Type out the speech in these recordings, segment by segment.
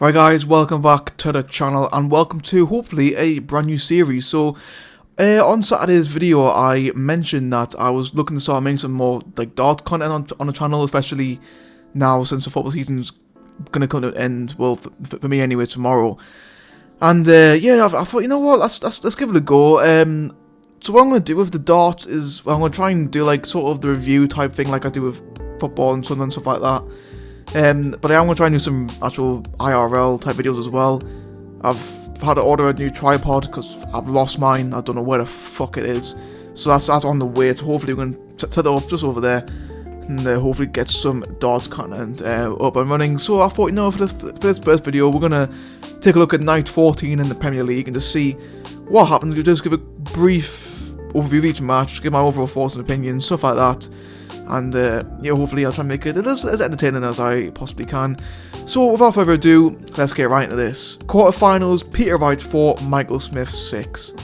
Right guys, welcome back to the channel and welcome to hopefully a brand new series. So on Saturday's video I mentioned that I was looking to start making some more like darts content on the channel, especially now since the football season's gonna come to an end, well for me anyway, tomorrow. And yeah, I thought, you know what, let's give it a go. So what I'm gonna do with the darts is I'm gonna try and do like sort of the review type thing like I do with football and stuff like that. But I am going to try and do some actual IRL type videos as well. I've had to order a new tripod because I've lost mine. I don't know where the fuck it is. So that's on the way. So hopefully we're going to set it up just over there. And hopefully get some darts content up and running. So I thought, you know, for this first video, we're going to take a look at night 14 in the Premier League and just see what happened. We'll just give a brief overview of each match, give my overall thoughts and opinions, stuff like that. And yeah, hopefully I'll try and make it as entertaining as I possibly can. So without further ado, let's get right into this. Quarterfinals, Peter Wright 4, Michael Smith 6.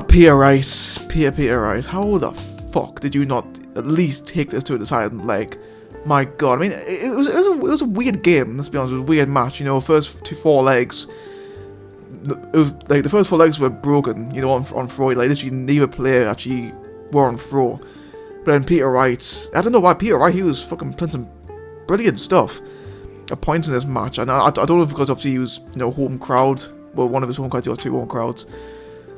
Peter Wright. Peter Wright. How the fuck did you not at least take this to a deciding leg? My god, I mean, it was a weird game, let's be honest, it was a weird match, you know, first 4 legs. It was, like, the first 4 legs were broken, you know, on throw, like, literally neither player actually were on throw. But then Peter Wright, I don't know why Peter Wright, he was fucking playing some brilliant stuff at points in this match. And I don't know if because obviously he was, you know, home crowd, well, one of his home crowds, he got 2 home crowds.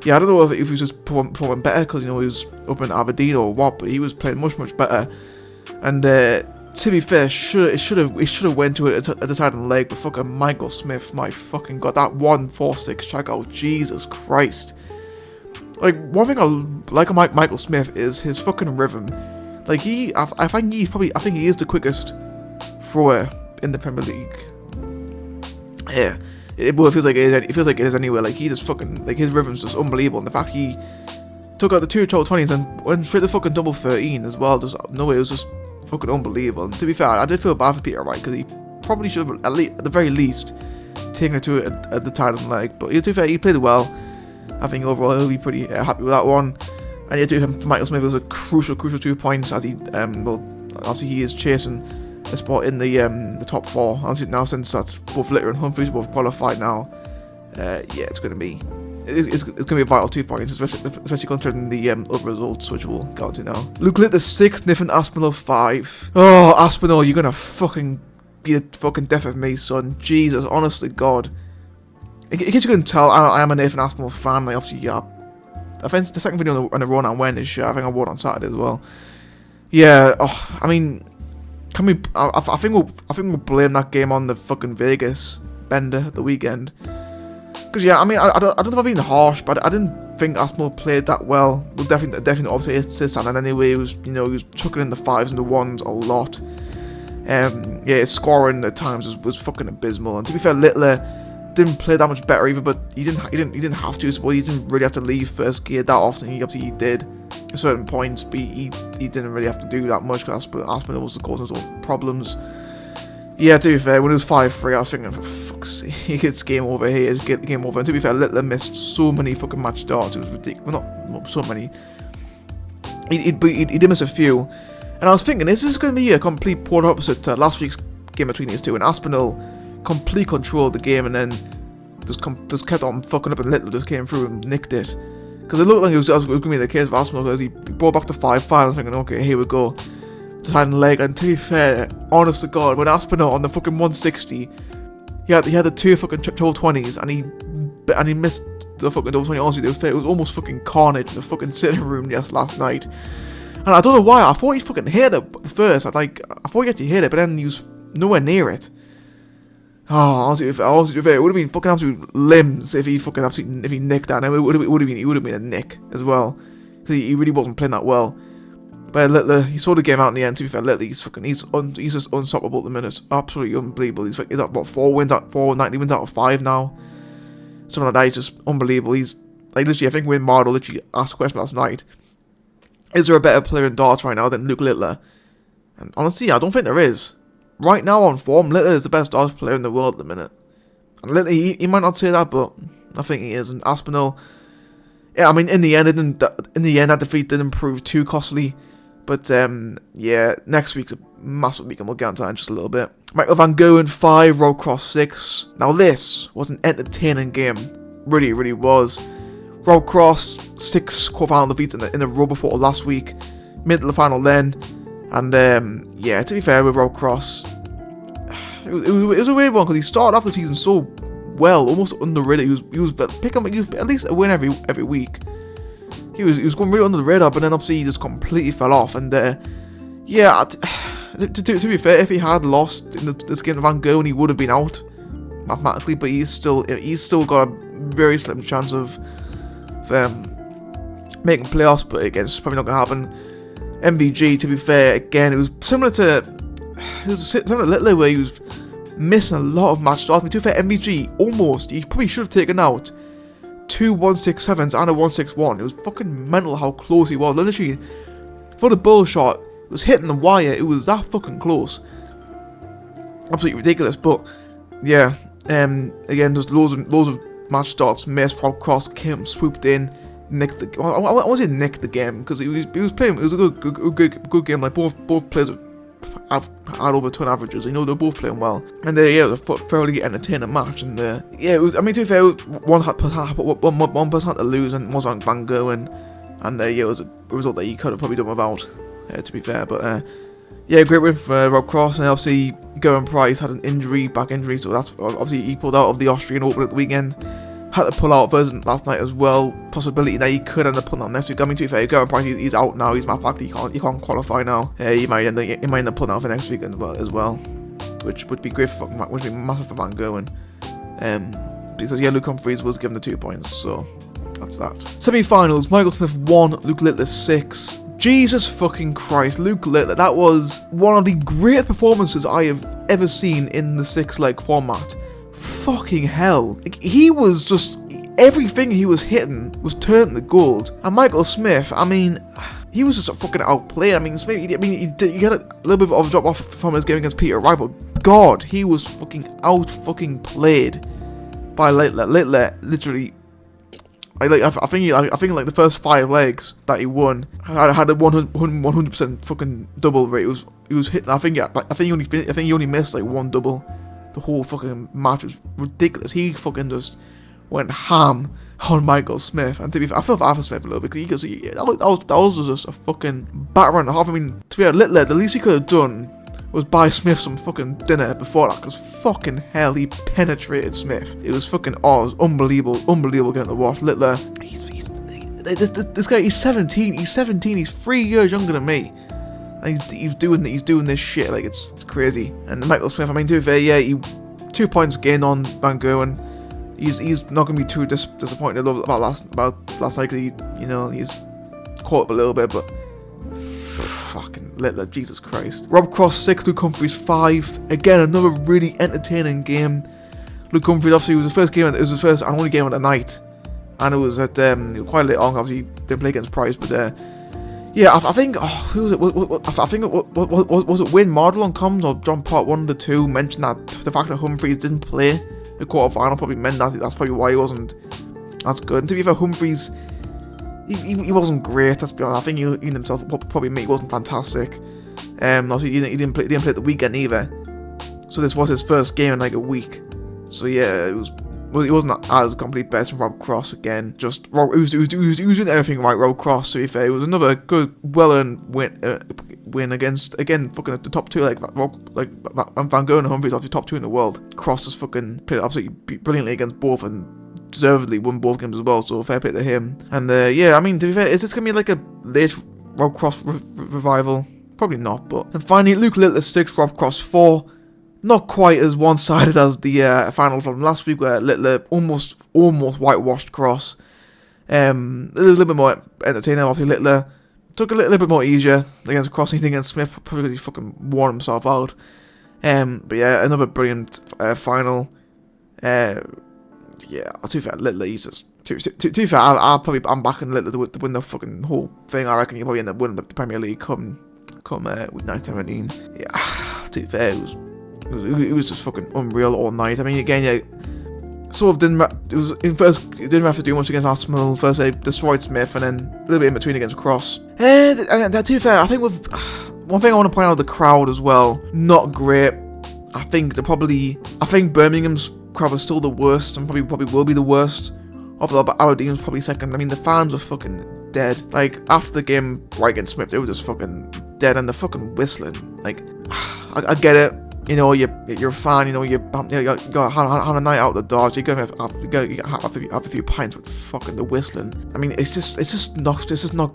Yeah, I don't know if he was just performing better because, you know, he was up in Aberdeen or what, but he was playing much better. And to be fair, it should have went to it at the side of the leg, but fucking Michael Smith, my fucking god, that 1-4-6 strikeout, Jesus Christ. Like, one thing I like about Michael Smith is his fucking rhythm. Like, I think he is the quickest thrower in the Premier League. Yeah, it feels like it is anyway. Like, he just fucking, like, his rhythm's just unbelievable. And the fact he took out the 2 total 20s and went straight to fucking double 13 as well. Just no way, it was just fucking unbelievable. And to be fair, I did feel bad for Peter Wright because he probably should have at the very least taken it to it at the title leg. But to be fair, he played well. I think overall he'll be pretty happy with that one. And yeah, to him, Michael Smith was a crucial 2 points as he, well, obviously he is chasing a spot in the top 4. Honestly, now since that's both Litter and Humphries both qualified now, yeah, it's gonna be a vital 2 points, especially considering the other results, which we'll go into now. Luke Litter 6, Nathan Aspinall 5. Oh, Aspinall, you're gonna fucking be the fucking death of me, son. Jesus, honestly, God. In case you couldn't tell, I am a Nathan Aspinall fan. Like, obviously, yeah. I think the second video on the run on Wednesday, I think I wore it on Saturday as well. Yeah, I mean, can we? I think we'll blame that game on the fucking Vegas bender at the weekend. Because yeah, I mean, I don't know if I'm being harsh, but I didn't think Aspinall played that well. Well, definitely obviously his standard anyway. He was, you know, he was chucking in the 5s and the 1s a lot. Yeah, his scoring at times was fucking abysmal. And to be fair, Littler didn't play that much better either, but he didn't have to. So he didn't really have to leave first gear that often. He did at certain points, but he didn't really have to do that much because Aspinall was causing his own problems. Yeah, to be fair, when it was 5-3, I was thinking, for fuck's sake, it's game over here, it's game over. And to be fair, Littler missed so many fucking match starts. It was ridiculous. Well, not so many. He did miss a few, and I was thinking, is this going to be a complete polar opposite to last week's game between these two? And Aspinall complete control of the game, and then just kept on fucking up, and Littler just came through and nicked it. Because it looked like it was going to be the case of Aspinall, because he brought back to 5-5. I was thinking, okay, here we go, deciding leg. And to be fair, honest to God, when Aspinall on the fucking 160, he had the 2 fucking total 20s, and he missed the fucking double 20. Honestly, it was almost fucking carnage in the fucking sitting room last night. And I don't know why, I thought he fucking hit it first. I thought he actually hit it, but then he was nowhere near it. Oh, honestly, it would have been fucking absolute limbs if he nicked that. And it would have been a nick as well, because he really wasn't playing that well. But Littler, he saw the game out in the end. To be fair, Littler, he's just unstoppable at the minute. Absolutely unbelievable. He's at what, 4 wins out of 5 now. Something like that. He's just unbelievable. He's like, literally, I think Wayne Mardle literally asked a question last night: is there a better player in darts right now than Luke Littler? And honestly, I don't think there is. Right now on form, Littler is the best darts player in the world at the minute. And Littler, he might not say that, but I think he is. And Aspinall, yeah, I mean, in the end, that defeat didn't prove too costly. But yeah, next week's a massive week, and we'll get into that in just a little bit. Michael Van Gerwen 5, Rob Cross 6. Now this was an entertaining game. Really, really was. Rob Cross, 6 quarterfinal defeats in a row before last week. Made it to the final then. And yeah, to be fair with Rob Cross, it was a weird one because he started off the season so well, almost underrated. He was at least a win every week. He was going really under the radar, but then obviously he just completely fell off. And yeah, to be fair, if he had lost in this game to Van Gerwen, he would have been out mathematically. But he's still got a very slim chance of making playoffs. But again, it's probably not going to happen. MVG, to be fair, again, it was similar to Littler, where he was missing a lot of match starts. To be fair, MVG almost, he probably should have taken out 2 167s and a 161. It was fucking mental how close he was. Literally, for the bull shot, it was hitting the wire. It was that fucking close. Absolutely ridiculous. But yeah, again, just loads of match starts missed. Rob Cross came, swooped in, nicked the. I won't say nicked the game because he was playing. It was a good game. Like both players have had over ton averages. You know, they're both playing well, and yeah, it was a fairly entertaining match. And yeah, it was. I mean, to be fair, one person had to lose, and was on Van Gerwen, and yeah, it was a result that he could have probably done without. To be fair, but yeah, great win for Rob Cross, and obviously Gerwyn Price had an back injury, so that's obviously he pulled out of the Austrian Open at the weekend. Had to pull out version last night as well. Possibility that he could end up pulling out next week. I mean, to be fair, Gerwyn Price, he's out now. He's matter of fact, he can't qualify now. He might end up pulling out for next week as well, which would be great would be massive for Van Gerwen. Because yeah, Luke Humphries was given the 2 points, so that's that. Semi-finals: Michael Smith 1, Luke Littler 6. Jesus fucking Christ, Luke Littler, that was one of the greatest performances I have ever seen in the 6-leg format. Fucking hell. Like, he was just, everything he was hitting was turned to gold. And Michael Smith, I mean, he was just a fucking outplayed. I mean, Smith, he had a little bit of a drop off from his game against Peter Wright, but God, he was fucking played by Littler. Littler literally, I think like the first 5 legs that he won had a 100% fucking double rate. He was hitting. I think he only missed like 1 double. The whole fucking match was ridiculous. He fucking just went ham on Michael Smith. And to be fair, I felt bad for Smith a little bit because that was just a fucking batter and a half. I mean, to be fair, Littler, the least he could have done was buy Smith some fucking dinner before that, because fucking hell, he penetrated Smith. It was fucking, it was unbelievable getting to watch. Littler, this guy, he's 17, he's 3 years younger than me. And he's doing this shit, like, it's crazy. And Michael Smith, I mean, to be fair, yeah, he 2 points gained on Van Gerwen. He's not gonna be too disappointed about last night, because he's caught up a little bit, but fucking Littler, Jesus Christ. Rob Cross 6, Luke Humphries 5. Again, another really entertaining game. Luke Humphries, obviously, it was his first and only game of the night, and it was at quite late on. Obviously, didn't play against Price, but yeah, I think who was it? I think was it Wayne Mardell on comms or John Part 1 of the 2 mentioned that the fact that Humphries didn't play the quarterfinal probably meant that's probably why he wasn't as good. And to be fair, Humphries, he wasn't great. Let's be honest. I think he himself probably admit he wasn't fantastic. Obviously he didn't play the weekend either. So this was his first game in like a week. So yeah, it wasn't as complete best from Rob Cross again. Just he was doing everything right. Rob Cross, to be fair, it was another good, well-earned win against, again, fucking the top 2, like Van Gerwen and Humphries, obviously top 2 in the world. Cross just fucking played absolutely brilliantly against both and deservedly won both games as well. So fair play to him. And yeah, I mean, to be fair, is this gonna be like a late Rob Cross revival? Probably not. But and finally, Luke Littler 6, Rob Cross 4. Not quite as one-sided as the final from last week, where Littler almost whitewashed Cross. A little bit more entertaining. Obviously, Littler took a little bit more easier against Cross, anything against Smith, probably because he fucking wore himself out. But yeah, another brilliant final. Yeah, to be fair, Littler, he's just to be fair, I'm backing Littler to win the fucking whole thing. I reckon he'll probably end up winning the Premier League come week 17. Yeah, to be fair, it was just fucking unreal all night. I mean, again, yeah, sort of didn't have to do much against Arsenal. First they destroyed Smith, and then a little bit in between against Cross. And to be fair, I think with one thing I want to point out, the crowd as well, not great. I think Birmingham's crowd was still the worst, and probably will be the worst. Although Aberdeen was probably second. I mean, the fans were fucking dead. Like, after the game, right against Smith, they were just fucking dead, and they're fucking whistling. Like, I get it. You know, you're a fan. You know, you got a night out the door. So you have a few pints with fucking the whistling. I mean, it's just not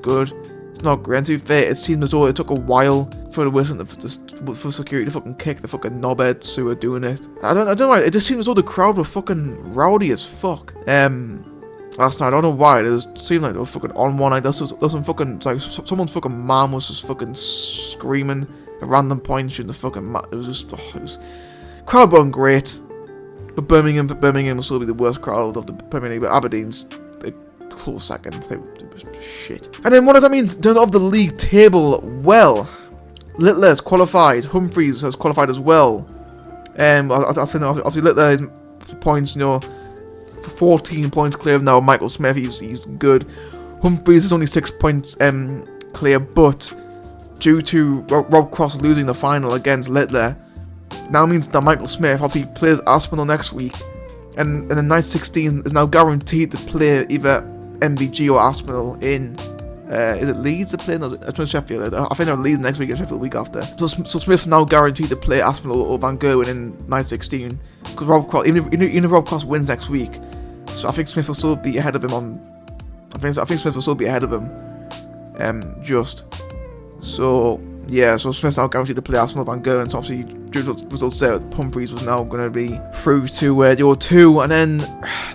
good. It's not great. And to be fair, it seems as though it took a while for the whistling for security to fucking kick the fucking knobheads who were doing it. I don't know. It just seems as though the crowd were fucking rowdy as fuck. Last night, I don't know why. It just seemed like they were fucking on one night. There's some fucking, like, someone's fucking mom was just fucking screaming at random points in the fucking it was crowd weren't great. But Birmingham will still be the worst crowd of the Premier League. But Aberdeen's a close second. They was shit. And then what does that mean in terms of the league table? Well, Littler has qualified. Humphreys has qualified as well. Obviously Littler is points, 14 points clear of now Michael Smith. He's good. Humphreys is only 6 points clear, but due to Rob Cross losing the final against Littler, now means that Michael Smith obviously plays Aspinall next week, and the night 16 is now guaranteed to play either MVG or Aspinall in. Is it Leeds to play? No, it's Sheffield. I think they're Leeds next week and Sheffield the week after. So Smith's now guaranteed to play Aspinall or Van Gerwen in night 16 because Rob Cross, even if Rob Cross wins next week, so I think Smith will still be ahead of him on. I think Smith will still be ahead of him. So yeah, so Smith's now guaranteed to play Aspinall, Van Gerwen. So obviously, due to results there, Humphreys was now going to be through to the O2, and then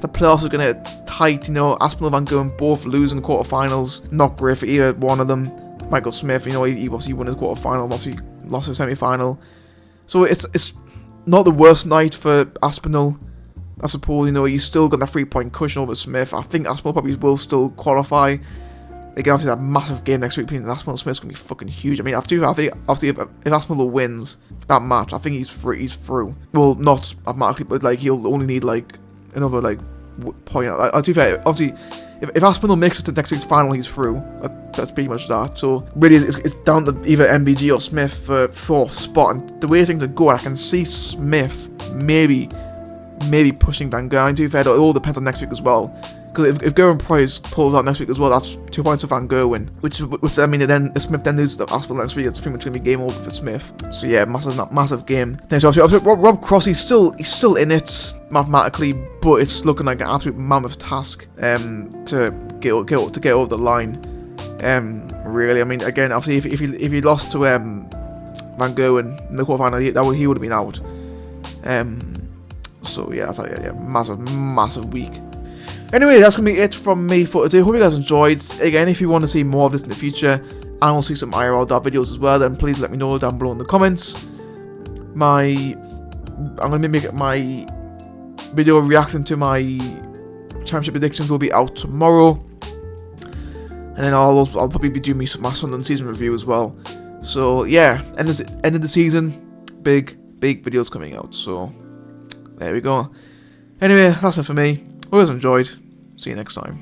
the playoffs are going to get tight. Aspinall, Van Gerwen both losing quarterfinals. Not great for either one of them. Michael Smith, he obviously won his quarterfinal, obviously lost his semi-final. So it's not the worst night for Aspinall. I suppose, he's still got that 3-point cushion over Smith. I think Aspinall probably will still qualify. Again, obviously that massive game next week between Aspinall and Smith is going to be fucking huge. I mean, I think obviously if Aspinall wins that match, I think he's through. Well, not automatically, but like he'll only need like another like point. To be fair, obviously if Aspinall makes it to next week's final, he's through. That's pretty much that. So really, it's down to either MVG or Smith for 4th spot. And the way things are going, I can see Smith maybe pushing Van Gerwen. To be fair, it all depends on next week as well. Because if Gerwen Price pulls out next week as well, that's 2 points for Van Gerwen. Which I mean, then if Smith then loses to Aspinall next week, it's pretty much going to be game over for Smith. So yeah, massive game. Then so obviously Rob Cross, he's still in it mathematically, but it's looking like an absolute mammoth task to get over the line. Really, I mean, again, obviously if he lost to Van Gerwen in the quarterfinal, he would have been out. So yeah, that's massive week. Anyway, that's going to be it from me for today. Hope you guys enjoyed. Again, if you want to see more of this in the future, and I'll see some IRL videos as well, then please let me know down below in the comments. I'm going to make my video reacting to my championship predictions will be out tomorrow. And then I'll probably be doing my Sunderland season review as well. So yeah, end of the season, big videos coming out. So there we go. Anyway, that's it for me. Hope you guys enjoyed. See you next time.